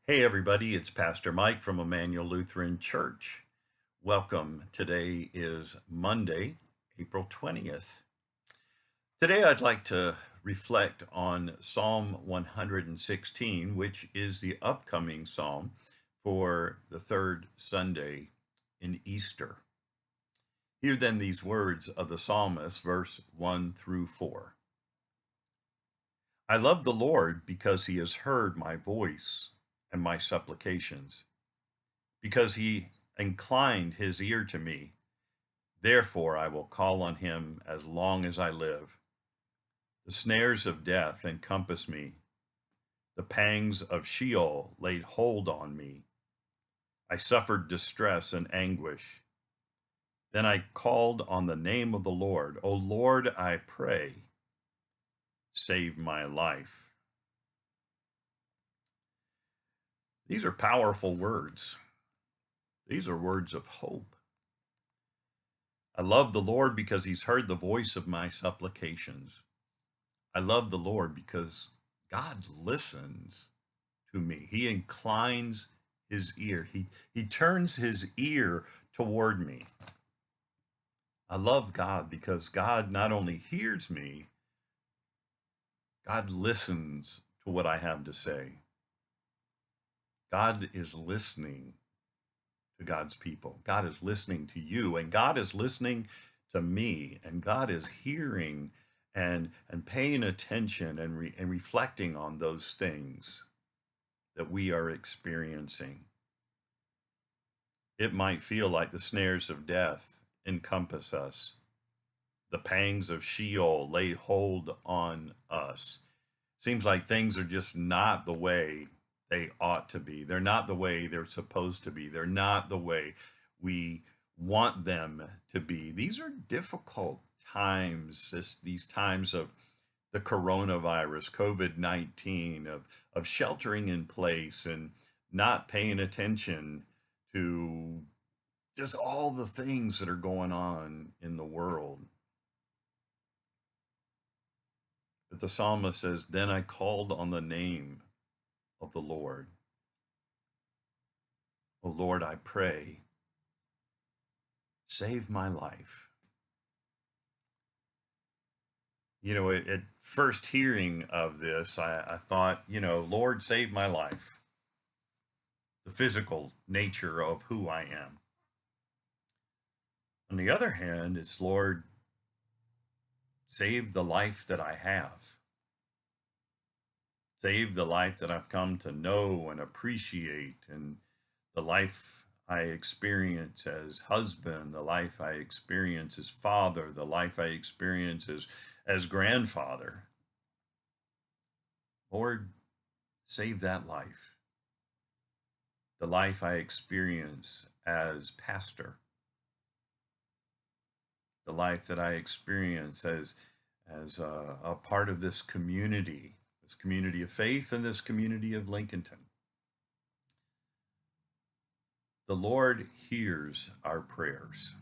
Hey, everybody, it's Pastor Mike from Emmanuel Lutheran Church. Welcome. Today is Monday, April 20th. Today, I'd like to reflect on Psalm 116, which is the upcoming psalm for the third Sunday in Easter. Hear then these words of the psalmist, verse 1 through 4. I love the Lord because he has heard my voice and my supplications, because he inclined his ear to me. Therefore, I will call on him as long as I live. The snares of death encompass me. The pangs of Sheol laid hold on me. I suffered distress and anguish. Then I called on the name of the Lord. O Lord, I pray, save my life. These are powerful words. These are words of hope. I love the Lord because he's heard the voice of my supplications. I love the Lord because God listens to me. He inclines his ear. He turns his ear toward me. I love God because God not only hears me, God listens to what I have to say. God is listening to God's people. God is listening to you, and God is listening to me, and God is hearing and paying attention and reflecting on those things that we are experiencing. It might feel like the snares of death encompass us. The pangs of Sheol lay hold on us. Seems like things are just not the way they ought to be. They're not the way they're supposed to be. They're not the way we want them to be. These are difficult times, these times of the coronavirus, COVID-19, of sheltering in place and not paying attention to just all the things that are going on in the world. But the psalmist says, Then I called on the name of the Lord. O Lord, I pray, save my life. At first hearing of this, I thought, Lord, save my life, the physical nature of who I am. On the other hand, it's Lord, save the life that I have. Save the life that I've come to know and appreciate, and the life I experience as husband, the life I experience as father, the life I experience as grandfather. Lord, save that life. The life I experience as pastor, the life that I experience as a part of this community of faith and this community of Lincolnton. The Lord hears our prayers.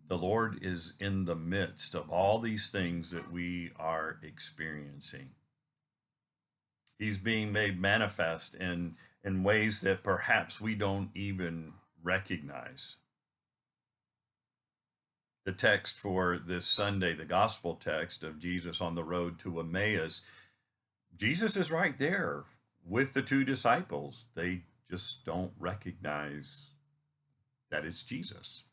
The Lord is in the midst of all these things that we are experiencing. He's being made manifest in ways that perhaps we don't even recognize. The text for this Sunday, the gospel text of Jesus on the road to Emmaus, Jesus is right there with the two disciples. They just don't recognize that it's Jesus.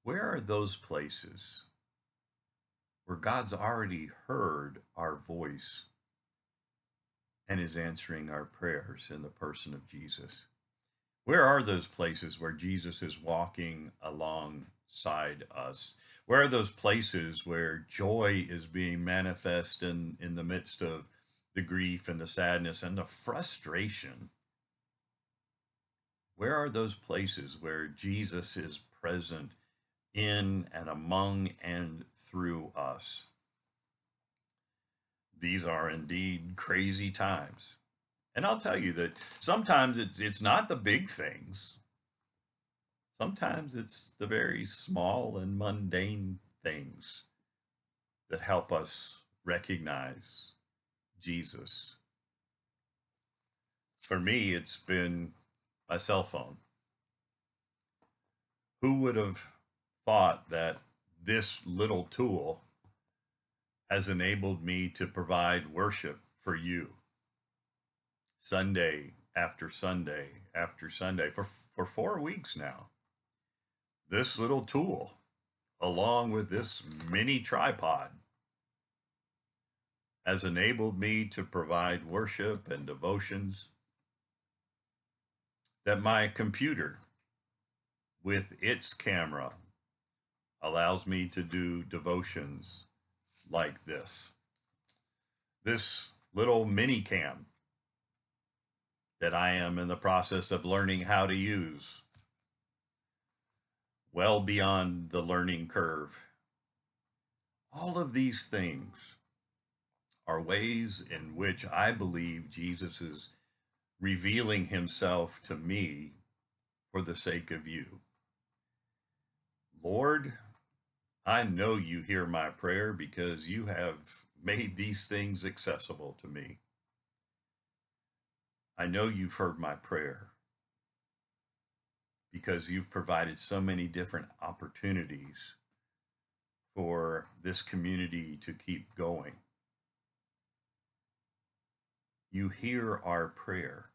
Where are those places where God's already heard our voice and is answering our prayers in the person of Jesus? Where are those places where Jesus is walking alongside us? Where are those places where joy is being manifest in the midst of the grief and the sadness and the frustration? Where are those places where Jesus is present in and among and through us? These are indeed crazy times. And I'll tell you that sometimes it's not the big things. Sometimes it's the very small and mundane things that help us recognize Jesus. For me, it's been my cell phone. Who would have thought that this little tool has enabled me to provide worship for you Sunday after Sunday after Sunday for 4 weeks now? This little tool, along with this mini tripod, has enabled me to provide worship and devotions that my computer with its camera allows me to do devotions like this. This little mini cam that I am in the process of learning how to use, well beyond the learning curve. All of these things are ways in which I believe Jesus is revealing himself to me for the sake of you. Lord, I know you hear my prayer because you have made these things accessible to me. I know you've heard my prayer because you've provided so many different opportunities for this community to keep going. You hear our prayer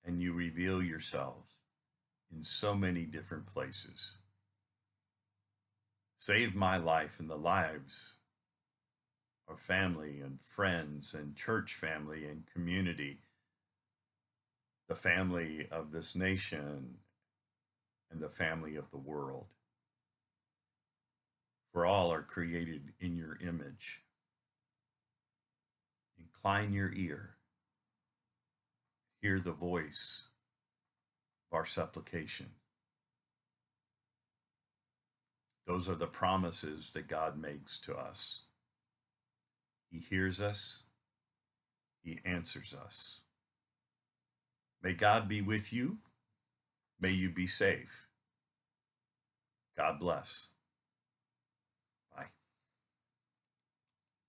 and you reveal yourselves in so many different places. Save my life and the lives of family and friends and church family and community, the family of this nation and the family of the world. For all are created in your image. Incline your ear. Hear the voice of our supplication. Those are the promises that God makes to us. He hears us. He answers us. May God be with you. May you be safe. God bless.